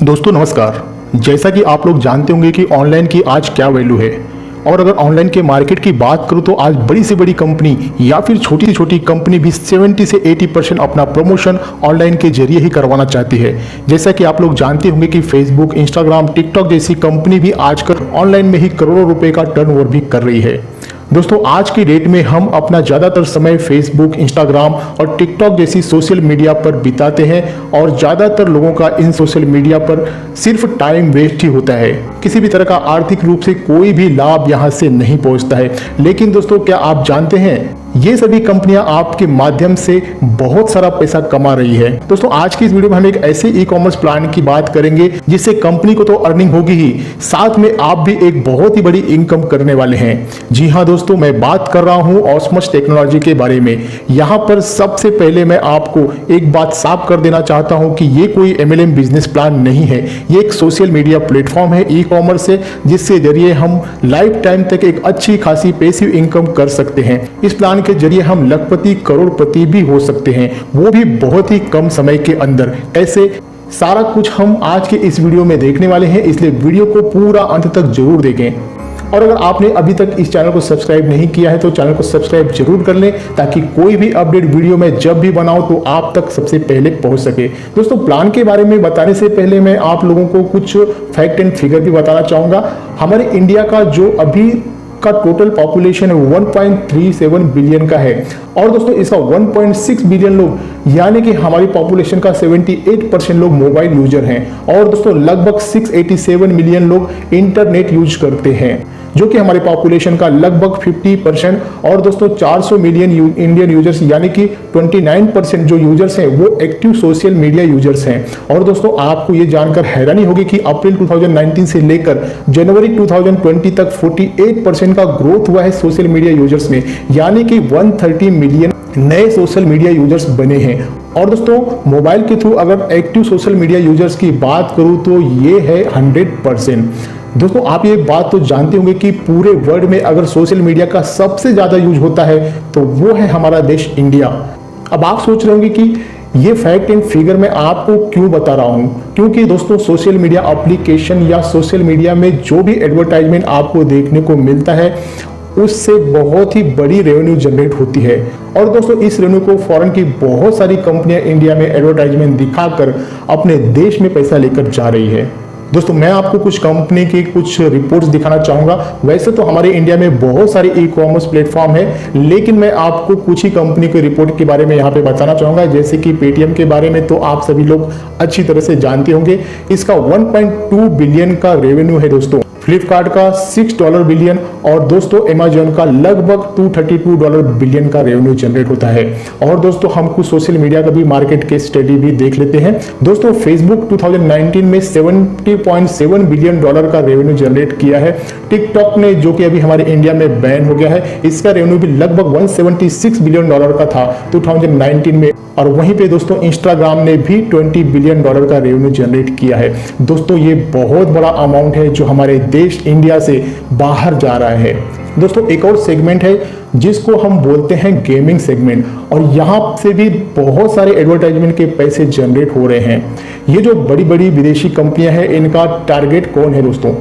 दोस्तों नमस्कार। जैसा कि आप लोग जानते होंगे कि ऑनलाइन की आज क्या वैल्यू है, और अगर ऑनलाइन के मार्केट की बात करूं तो आज बड़ी से बड़ी कंपनी या फिर छोटी से छोटी कंपनी भी 70 से 80% अपना प्रमोशन ऑनलाइन के जरिए ही करवाना चाहती है। जैसा कि आप लोग जानते होंगे कि फेसबुक, इंस्टाग्राम, टिकटॉक जैसी कंपनी भी आजकल ऑनलाइन में ही करोड़ों रुपए का टर्नओवर भी कर रही है। दोस्तों आज की डेट में हम अपना ज़्यादातर समय फेसबुक, इंस्टाग्राम और टिकटॉक जैसी सोशल मीडिया पर बिताते हैं, और ज़्यादातर लोगों का इन सोशल मीडिया पर सिर्फ टाइम वेस्ट ही होता है। किसी भी तरह का आर्थिक रूप से कोई भी लाभ यहाँ से नहीं पहुँचता है। लेकिन दोस्तों क्या आप जानते हैं ये सभी कंपनियां आपके माध्यम से बहुत सारा पैसा कमा रही है। दोस्तों आज की इस वीडियो में हम एक ऐसे ई कॉमर्स प्लान की बात करेंगे जिससे कंपनी को तो अर्निंग होगी ही, साथ में आप भी एक बहुत ही बड़ी इनकम करने वाले हैं। जी हाँ दोस्तों, मैं बात कर रहा हूं ऑस्मोस टेक्नोलॉजी के बारे में। यहाँ पर सबसे पहले मैं आपको एक बात साफ कर देना चाहता हूँ कि ये कोई MLM बिजनेस प्लान नहीं है। ये एक सोशल मीडिया प्लेटफॉर्म है, ई कॉमर्स है, जिसके जरिए हम लाइफ टाइम तक एक अच्छी खासी पैसिव इनकम कर सकते हैं। इस प्लान के जरिए हम लखपति करोड़पति भी हो सकते हैं, वो भी बहुत ही कम समय के अंदर। ऐसे सारा कुछ हम आज के इस वीडियो में देखने वाले हैं, इसलिए वीडियो को पूरा अंत तक जरूर देखें। और अगर आपने अभी तक इस चैनल को सब्सक्राइब नहीं किया है तो चैनल को सब्सक्राइब जरूर कर लें, ताकि कोई भी अपडेट वीडियो में जब भी बनाऊं तो आप तक सबसे पहले पहुंच सके। दोस्तों प्लान के बारे में बताने से पहले मैं आप लोगों को कुछ फैक्ट एंड फिगर भी बताना चाहूंगा। हमारे इंडिया का जो अभी का टोटल पॉपुलेशन 1.37 बिलियन का है, और दोस्तों इसका 1.6 बिलियन लोग यानी कि हमारी पॉपुलेशन का 78% लोग मोबाइल यूजर हैं, और दोस्तों लगभग 687 मिलियन लोग इंटरनेट यूज करते हैं, जो कि हमारी पॉपुलेशन का लगभग 50%। और दोस्तों 400 मिलियन इंडियन यूजर्स यानी कि 29% जो यूजर्स हैं वो एक्टिव सोशल मीडिया यूजर्स हैं। और दोस्तों आपको ये जानकर हैरानी होगी कि अप्रैल 2019 से लेकर जनवरी 2020 तक 48% का ग्रोथ हुआ है सोशल मीडिया यूजर्स में, यानी कि 130 मिलियन नए सोशल मीडिया यूजर्स बने हैं। और दोस्तों मोबाइल के थ्रू अगर एक्टिव सोशल मीडिया यूजर्स की बात करूं तो ये है 100%। दोस्तों आप ये बात तो जानते होंगे कि पूरे वर्ल्ड में अगर सोशल मीडिया का सबसे ज्यादा यूज होता है तो वो है हमारा देश इंडिया। अब आप सोच रहे होंगे कि ये फैक्ट एंड फिगर मैं आपको क्यों बता रहा हूं, क्योंकि दोस्तों सोशल मीडिया एप्लीकेशन या सोशल मीडिया में जो भी एडवर्टाइजमेंट आपको देखने को मिलता है उससे बहुत ही बड़ी रेवेन्यू जनरेट होती है। और दोस्तों इस रेवेन्यू को फॉरेन की बहुत सारी कंपनियां इंडिया में एडवर्टाइजमेंट दिखाकर अपने देश में पैसा लेकर जा रही है। दोस्तों मैं आपको कुछ कंपनी की कुछ रिपोर्ट्स दिखाना चाहूंगा। वैसे तो हमारे इंडिया में बहुत सारे ई कॉमर्स प्लेटफॉर्म है, लेकिन मैं आपको कुछ ही कंपनी के रिपोर्ट के बारे में यहाँ पे बताना चाहूंगा। जैसे कि पेटीएम के बारे में तो आप सभी लोग अच्छी तरह से जानते होंगे, इसका 1.2 बिलियन का रेवेन्यू है दोस्तों। फ्लिपकार्ट का $6 बिलियन, और दोस्तों अमेजॉन का लगभग $232 बिलियन का रेवेन्यू जनरेट होता है। और दोस्तों हम कुछ सोशल मीडिया का भी मार्केट के स्टडी भी देख लेते हैं। दोस्तों फेसबुक 2019 में $70.7 बिलियन का रेवेन्यू जनरेट किया है। टिकटॉक ने, जो कि अभी हमारे इंडिया में बैन हो गया है, इसका रेवेन्यू भी लगभग $176 बिलियन का था 2019 में। और वहीं पे दोस्तों इंस्टाग्राम ने भी $20 बिलियन का रेवेन्यू जनरेट किया है। दोस्तों ये बहुत बड़ा अमाउंट है जो हमारे देश इंडिया से बाहर जा रहा है। दोस्तों एक और सेगमेंट है जिसको हम बोलते हैं गेमिंग सेगमेंट, और यहाँ से भी बहुत सारे एडवर्टाइजमेंट के पैसे जनरेट हो रहे हैं। ये जो बड़ी बड़ी विदेशी कंपनियां हैं इनका टारगेट कौन है दोस्तों?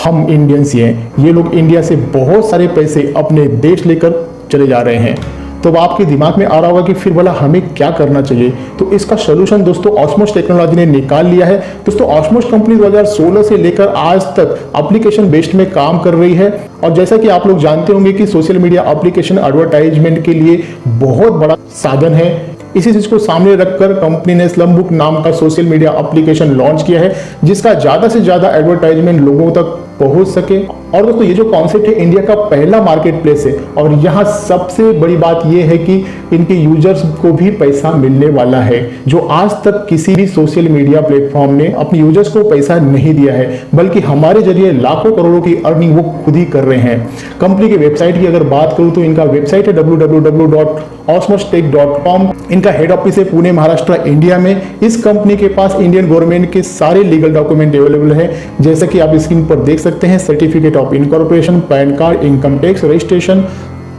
हम इंडियंस ही हैं। ये लोग इंडिया से बहुत सारे पैसे अपने देश लेकर चले जा रहे हैं। तो अब आपके दिमाग में आ रहा होगा कि फिर भला हमें क्या करना चाहिए। तो इसका सोल्यूशन दोस्तों ऑस्मोस टेक्नोलॉजी ने निकाल लिया है। दोस्तों ऑस्मोस कंपनी 2016 से लेकर आज तक एप्लीकेशन बेस्ड में काम कर रही है, और जैसा कि आप लोग जानते होंगे कि सोशल मीडिया एप्लीकेशन एडवर्टाइजमेंट के लिए बहुत बड़ा साधन है। इसी चीज को सामने रखकर कंपनी ने स्लमबुक नाम का सोशल मीडिया एप्लीकेशन लॉन्च किया है, जिसका ज्यादा से ज्यादा एडवर्टाइजमेंट लोगों तक पहुंच सके। और दोस्तों ये जो कॉन्सेप्ट है इंडिया का पहला मार्केट प्लेस है, और यहाँ सबसे बड़ी बात यह है कि इनके यूजर्स को भी पैसा मिलने वाला है, जो आज तक किसी भी सोशल मीडिया प्लेटफॉर्म ने अपने यूजर्स को पैसा नहीं दिया है, बल्कि हमारे जरिए लाखों करोड़ों की अर्निंग वो खुद ही कर रहे हैं। कंपनी की वेबसाइट की अगर बात करूं तो इनका वेबसाइट है www.osmostech.com। इनका हेड ऑफिस है पुणे महाराष्ट्र इंडिया में। इस कंपनी के पास इंडियन गवर्नमेंट के सारे लीगल डॉक्यूमेंट अवेलेबल है, जैसा कि आप स्क्रीन पर देख सकते हैं। Certificate of incorporation, pan card, income tax registration,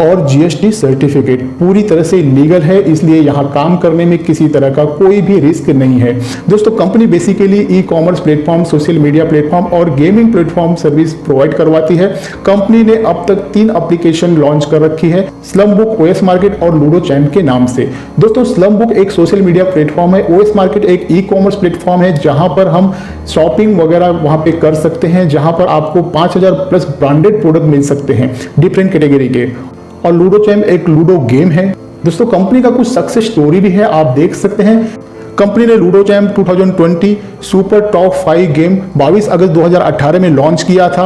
और जीएसटी सर्टिफिकेट पूरी तरह से लीगल है, इसलिए यहाँ काम करने में किसी तरह का कोई भी रिस्क नहीं है। दोस्तों company basically e commerce platform, social media platform और गेमिंग प्लेटफॉर्म सर्विस प्रोवाइड करवाती है। कंपनी ने अब तक 3 एप्लीकेशन लॉन्च कर रखी है, स्लम बुक, ओएस मार्केट और लूडो चैम्प के नाम से। दोस्तों स्लम बुक एक सोशल मीडिया प्लेटफॉर्म है, ओएस मार्केट एक ई कॉमर्स प्लेटफॉर्म है जहां पर हम शॉपिंग वगैरह वहां पे कर सकते हैं, जहां पर आपको 5000 प्लस ब्रांडेड प्रोडक्ट मिल सकते हैं डिफरेंट कैटेगरी के। और लूडो चैम्प एक लूडो गेम है। दोस्तों कंपनी का कुछ सक्सेस स्टोरी भी है, आप देख सकते हैं। कंपनी ने ludo champ 2020 super top 5 game 22 अगस्त 2018 में लॉन्च किया था।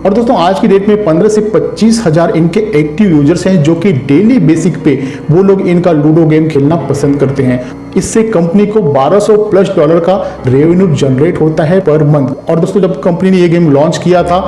और दोस्तों आज की डेट में 15 से 25 हजार इनके एक्टिव यूजर्स हैं, जो कि डेली बेसिक पे वो लोग इनका लूडो गेम खेलना पसंद करते हैं। इससे कंपनी को $1200+ का रेवेन्यू जनरेट होता है पर मंथ। और दोस्तों जब कंपनी ने ये गेम लॉन्च किया था,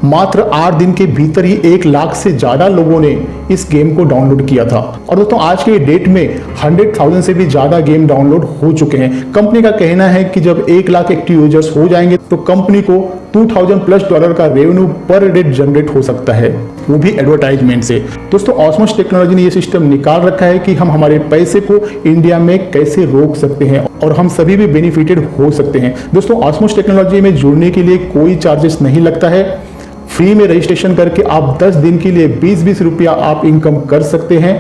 मात्र 8 दिन के भीतर ही 1 लाख से ज्यादा लोगों ने इस गेम को डाउनलोड किया था। और दोस्तों आज के डेट में 100,000 से भी ज्यादा गेम डाउनलोड हो चुके हैं। कंपनी का कहना है कि जब 1 लाख एक्टिव यूजर्स हो जाएंगे तो कंपनी को $2000+ का रेवेन्यू पर डे जनरेट हो सकता है, वो भी एडवर्टाइजमेंट से। दोस्तों ऑस्मोस टेक्नोलॉजी ने ये सिस्टम निकाल रखा है कि हम हमारे पैसे को इंडिया में कैसे रोक सकते हैं और हम सभी भी बेनिफिटेड हो सकते हैं। दोस्तों ऑस्मोस टेक्नोलॉजी में जुड़ने के लिए कोई चार्जेस नहीं लगता है। फ्री में रजिस्ट्रेशन करके आप 10 दिन के लिए 20-20 रुपया आप इनकम कर सकते हैं।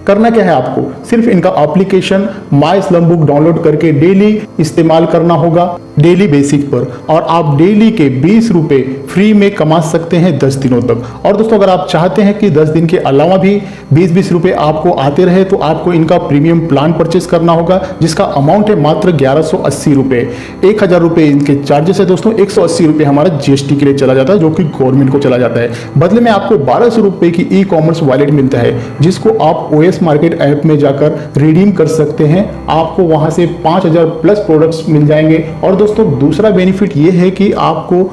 करना क्या है आपको, सिर्फ इनका एप्लीकेशन माई स्लम बुक डाउनलोड करके डेली इस्तेमाल करना होगा डेली बेसिक पर, और आप डेली के 20 रुपए फ्री में कमा सकते हैं 10 दिनों तक। और दोस्तों अगर आप चाहते हैं कि 10 दिन के अलावा भी 20-20 रुपए आपको आते रहे तो आपको इनका प्रीमियम प्लान परचेस करना होगा, जिसका अमाउंट है मात्र 1180 रुपए। 1000 रुपए इनके चार्जेस है दोस्तों, 180 रुपए हमारा जीएसटी के लिए चला जाता है, जो कि गवर्नमेंट को चला जाता है। बदले में आपको 1200 रुपए की ई कॉमर्स वॉलेट मिलता है, जिसको आप ओएस मार्केट ऐप में जाकर रिडीम कर सकते हैं। आपको वहां से 5000+ प्रोडक्ट्स मिल जाएंगे। और दोस्तों दूसरा बेनिफिट ये है कि आपको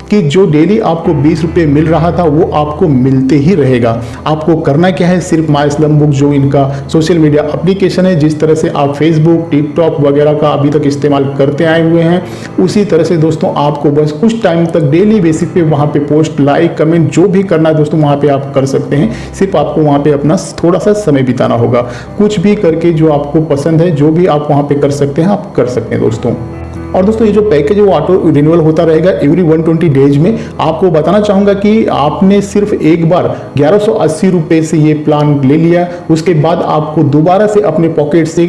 कि जो डेली आपको 20 रुपये मिल रहा था वो आपको मिलते ही रहेगा। आपको करना क्या है, सिर्फ माई स्लम बुक जो इनका सोशल मीडिया एप्लीकेशन है, जिस तरह से आप फेसबुक, टिकटॉक वगैरह का अभी तक इस्तेमाल करते आए हुए हैं, उसी तरह से दोस्तों आपको बस कुछ टाइम तक डेली बेसिक पे वहाँ पे पोस्ट, लाइक, कमेंट जो भी करना है दोस्तों वहाँ पे आप कर सकते हैं। सिर्फ आपको वहाँ पे अपना थोड़ा सा समय बिताना होगा, कुछ भी करके जो आपको पसंद है, जो भी आप वहाँ पे कर सकते हैं आप कर सकते हैं दोस्तों। और दोस्तों ये जो पैकेज है वो ऑटो रिन्यूअल होता रहेगा एवरी 120 डेज में। आपको बताना चाहूँगा कि आपने सिर्फ एक बार 1180 रुपये से ये प्लान ले लिया, उसके बाद आपको दोबारा से अपने पॉकेट से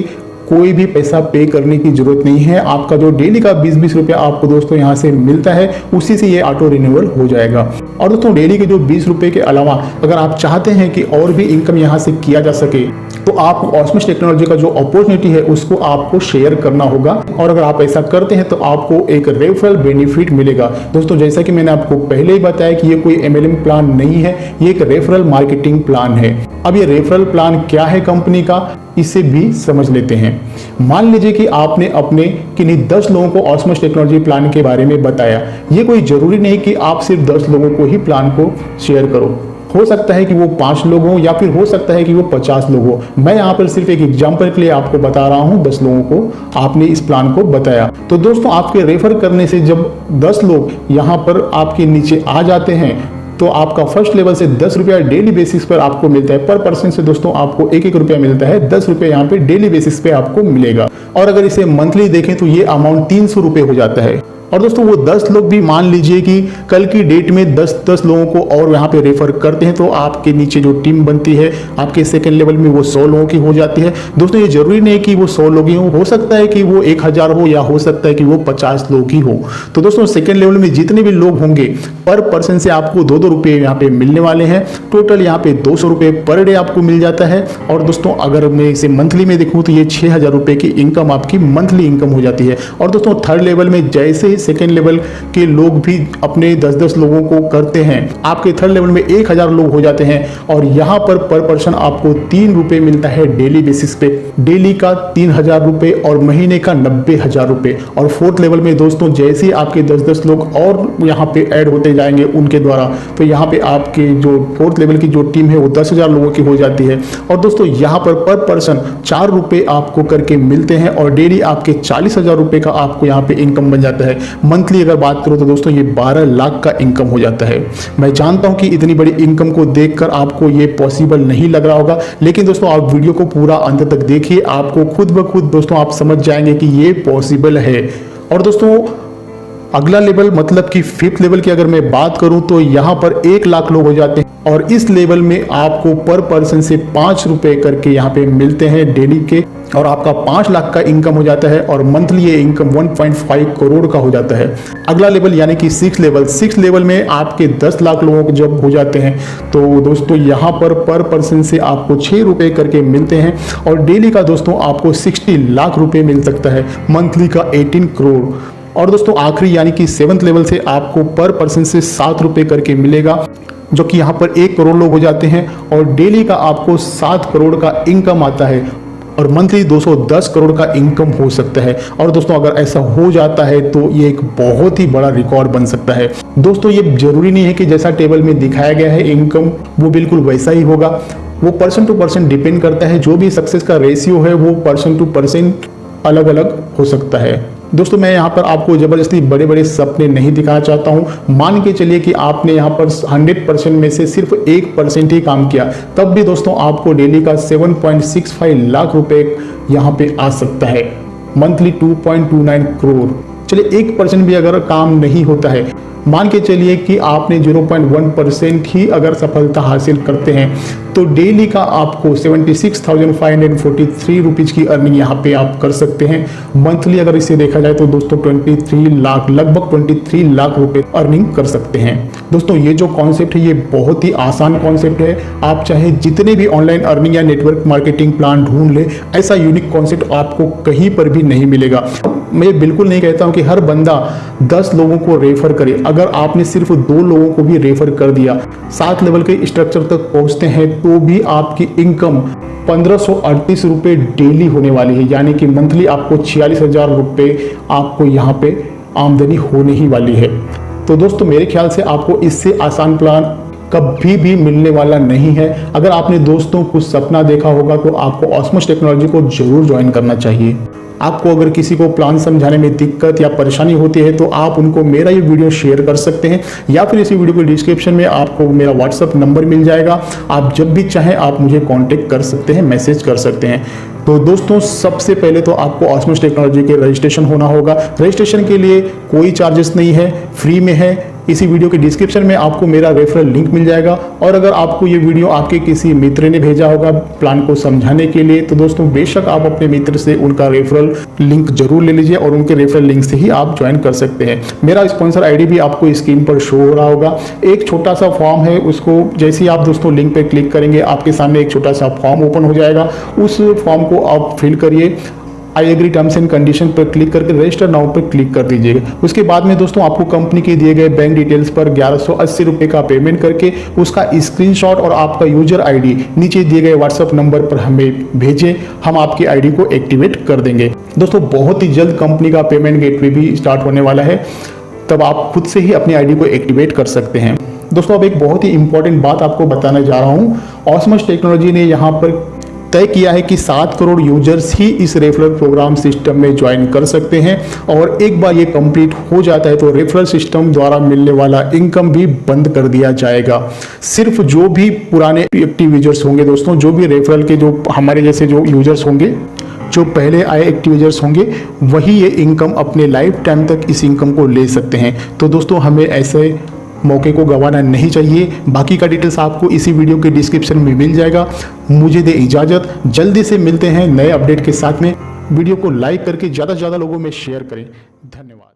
कोई भी पैसा पे करने की जरूरत नहीं है। आपका जो डेली का 20-20 रुपया आपको दोस्तों यहाँ से मिलता है, उसी से ये ऑटो रिन्यूअल हो जाएगा। और दोस्तों डेली के जो 20 रुपये के अलावा अगर आप चाहते हैं कि और भी इनकम यहाँ से किया जा सके, तो आप ऑस्मोस टेक्नोलॉजी का जो अपॉर्चुनिटी है उसको आपको शेयर करना होगा। और अगर आप ऐसा करते हैं तो आपको एक रेफरल बेनिफिट मिलेगा। दोस्तों जैसा कि मैंने आपको पहले ही बताया कि ये कोई MLM प्लान नहीं है, ये एक रेफरल मार्केटिंग प्लान है। अब ये रेफरल प्लान क्या है कंपनी का, इसे भी समझ लेते हैं। मान लीजिए कि आपने अपने किन्हीं 10 लोगों को ऑस्मोस टेक्नोलॉजी प्लान के बारे में बताया। ये कोई जरूरी नहीं कि आप सिर्फ 10 लोगों को ही प्लान को शेयर करो, हो सकता है कि वो 5 लोग हों या फिर हो सकता है कि वो 50 लोग हों। मैं यहाँ पर सिर्फ एक एग्जांपल के लिए आपको बता रहा हूँ, 10 लोगों को आपने इस प्लान को बताया। तो दोस्तों आपके रेफर करने से जब 10 लोग यहाँ पर आपके नीचे आ जाते हैं तो आपका फर्स्ट लेवल से 10 रुपया डेली बेसिस पर आपको मिलता है। पर पर्सन से दोस्तों आपको 1-1 रुपया मिलता है, 10 रुपये यहाँ पे डेली बेसिस पे आपको मिलेगा। और अगर इसे मंथली देखें तो ये अमाउंट 300 रुपये हो जाता है। और दोस्तों वो 10 लोग भी मान लीजिए कि कल की डेट में 10 लोगों को और यहाँ पे रेफर करते हैं तो आपके नीचे जो टीम बनती है आपके सेकंड लेवल में वो 100 लोगों की हो जाती है। दोस्तों ये जरूरी नहीं कि वो 100 लोग ही हो सकता है कि वो 1000 हो या हो सकता है कि वो 50 लोग ही हो। तो दोस्तों सेकंड लेवल में जितने भी लोग होंगे पर पर्सन से आपको 2-2 रुपये यहाँ पे मिलने वाले हैं। टोटल यहाँ पे 200 रुपये पर डे आपको मिल जाता है। और दोस्तों अगर मैं इसे मंथली में देखूँ तो ये 6000 रुपये की इनकम आपकी मंथली इनकम हो जाती है। और दोस्तों थर्ड लेवल में जैसे ही सेकेंड लेवल के लोग भी अपने 10-10 लोगों को करते हैं, आपके थर्ड लेवल में 1000 लोग हो जाते हैं। और यहाँ पर पर्सन आपको 3 रुपये मिलता है डेली बेसिस पे, डेली का 3000 रुपये और महीने का 90,000 रुपये। और फोर्थ लेवल में दोस्तों जैसे ही आपके 10-10 लोग और यहाँ पे ऐड होते जाएंगे उनके द्वारा, तो तो यहाँ पे आपके जो 4th लेवल की जो टीम है वो 10,000 लोगों की हो जाती है। और दोस्तों यहाँ पर पर्सन 4 रुपये आपको करके मिलते हैं और डेली आपके 40,000 रुपये का आपको यहाँ पे इनकम बन जाता है। मंथली अगर बात करो तो दोस्तों ये 12 लाख का इनकम हो जाता है। मैं जानता हूँ कि इतनी बड़ी इनकम को देखकर आपको ये पॉसिबल नहीं लग रहा होगा, लेकिन दोस्तों आप वीडियो को पूरा अंत तक देखिए, आपको खुद ब खुद दोस्तों आप समझ जाएंगे कि ये पॉसिबल है। और दोस्तों अगला लेवल मतलब कि 5th लेवल की अगर मैं बात करूं तो यहाँ पर 1 लाख लोग हो जाते हैं और इस लेवल में आपको पर पर्सन से 5 रुपए करके यहाँ पे मिलते हैं डेली के, और आपका 5 लाख का इनकम हो जाता है और मंथली ये इनकम 1.5 करोड़ का हो जाता है। अगला लेवल यानी कि 6th लेवल में आपके 10 लाख लोगों को जब हो जाते हैं तो दोस्तों यहाँ पर पर्सन से आपको 6 रुपए करके मिलते हैं और डेली का दोस्तों आपको 60 लाख रुपए मिल सकता है, मंथली का 18 करोड़। और दोस्तों आखिरी यानी कि 7th लेवल से आपको पर पर्सन से 7 रुपए करके मिलेगा, जो कि यहाँ पर 1 करोड़ लोग हो जाते हैं और डेली का आपको 7 करोड़ का इनकम आता है और मंथली 210 करोड़ का इनकम हो सकता है। और दोस्तों अगर ऐसा हो जाता है तो ये एक बहुत ही बड़ा रिकॉर्ड बन सकता है। दोस्तों ये जरूरी नहीं है कि जैसा टेबल में दिखाया गया है इनकम वो बिल्कुल वैसा ही होगा, वो पर्सन टू पर्सन डिपेंड करता है। जो भी सक्सेस का रेशियो है वो पर्सन टू पर्सन अलग अलग हो सकता है। दोस्तों मैं यहाँ पर आपको ज़बरदस्ती बड़े बड़े सपने नहीं दिखाना चाहता हूँ। मान के चलिए कि आपने यहाँ पर 100% में से सिर्फ 1% ही काम किया, तब भी दोस्तों आपको डेली का 7.65 लाख रुपए यहाँ पे आ सकता है, मंथली 2.29 करोड़। चलिए 1% भी अगर काम नहीं होता है, मान के चलिए कि आपने 0.1% ही अगर सफलता हासिल करते हैं तो डेली का आपको 76,543 रुपीज़ की अर्निंग यहाँ पे आप कर सकते हैं। मंथली अगर इसे देखा जाए तो दोस्तों 23 लाख, लगभग 23 लाख रुपए अर्निंग कर सकते हैं। दोस्तों ये जो कॉन्सेप्ट है ये बहुत ही आसान कॉन्सेप्ट है। आप चाहे जितने भी ऑनलाइन अर्निंग या नेटवर्क मार्केटिंग प्लान ढूंढ ले, ऐसा यूनिक कॉन्सेप्ट आपको कहीं पर भी नहीं मिलेगा। मैं बिल्कुल नहीं कहता हूँ कि हर बंदा 10 लोगों को रेफर करे, अगर आपने सिर्फ 2 लोगों को भी रेफर कर दिया, 7 लेवल के स्ट्रक्चर तक पहुंचते हैं तो भी आपकी इनकम 1538 रुपये डेली होने वाली है, यानी कि मंथली आपको 46,000 रुपये आपको यहाँ पे आमदनी होने ही वाली है। तो दोस्तों मेरे ख्याल से आपको इससे आसान प्लान कभी भी मिलने वाला नहीं है। अगर आपने दोस्तों कुछ सपना देखा होगा तो आपको ऑस्मोस टेक्नोलॉजी को जरूर ज्वाइन करना चाहिए। आपको अगर किसी को प्लान समझाने में दिक्कत या परेशानी होती है तो आप उनको मेरा ये वीडियो शेयर कर सकते हैं, या फिर इसी वीडियो के डिस्क्रिप्शन में आपको मेरा व्हाट्सअप नंबर मिल जाएगा। आप जब भी चाहें आप मुझे कांटेक्ट कर सकते हैं, मैसेज कर सकते हैं। तो दोस्तों सबसे पहले तो आपको ऑस्मोस टेक्नोलॉजी के रजिस्ट्रेशन होना होगा। रजिस्ट्रेशन के लिए कोई चार्जेस नहीं है, फ्री में है। इसी वीडियो के डिस्क्रिप्शन में आपको मेरा रेफरल लिंक मिल जाएगा, और अगर आपको ये वीडियो आपके किसी मित्र ने भेजा होगा प्लान को समझाने के लिए तो दोस्तों बेशक आप अपने मित्र से उनका रेफरल लिंक जरूर ले लीजिए और उनके रेफरल लिंक से ही आप ज्वाइन कर सकते हैं। मेरा स्पॉन्सर आईडी भी आपको स्क्रीन पर शो हो रहा होगा। एक छोटा सा फॉर्म है, उसको जैसे ही आप दोस्तों लिंक पे क्लिक करेंगे आपके सामने एक छोटा सा फॉर्म ओपन हो जाएगा। उस फॉर्म को आप फिल करिए, I agree terms and condition पर क्लिक करके रजिस्टर नाउ पर क्लिक कर दीजिएगा। उसके बाद में दोस्तों आपको कंपनी के दिए गए बैंक डिटेल्स पर 1180 रुपये का पेमेंट करके उसका स्क्रीनशॉट और आपका यूजर आईडी नीचे दिए गए व्हाट्सएप नंबर पर हमें भेजें, हम आपकी आईडी को एक्टिवेट कर देंगे। दोस्तों बहुत ही जल्द कंपनी का पेमेंट गेटवे भी स्टार्ट होने वाला है, तब आप खुद से ही अपनी आईडी को एक्टिवेट कर सकते हैं। दोस्तों अब एक बहुत ही इंपॉर्टेंट बात आपको बताने जा रहा हूँ। ऑस्मोस टेक्नोलॉजी ने यहाँ पर तय किया है कि 7 करोड़ यूजर्स ही इस रेफरल प्रोग्राम सिस्टम में ज्वाइन कर सकते हैं, और एक बार ये कंप्लीट हो जाता है तो रेफरल सिस्टम द्वारा मिलने वाला इनकम भी बंद कर दिया जाएगा। सिर्फ जो भी पुराने एक्टिव यूजर्स होंगे दोस्तों, जो भी रेफरल के जो हमारे जैसे जो यूजर्स होंगे, जो पहले आए एक्टिव यूजर्स होंगे, वही ये इनकम अपने लाइफ टाइम तक इस इनकम को ले सकते हैं। तो दोस्तों हमें ऐसे मौके को गंवाना नहीं चाहिए। बाकी का डिटेल्स आपको इसी वीडियो के डिस्क्रिप्शन में मिल जाएगा। मुझे दे इजाज़त, जल्दी से मिलते हैं नए अपडेट के साथ में। वीडियो को लाइक करके ज़्यादा से ज़्यादा लोगों में शेयर करें। धन्यवाद।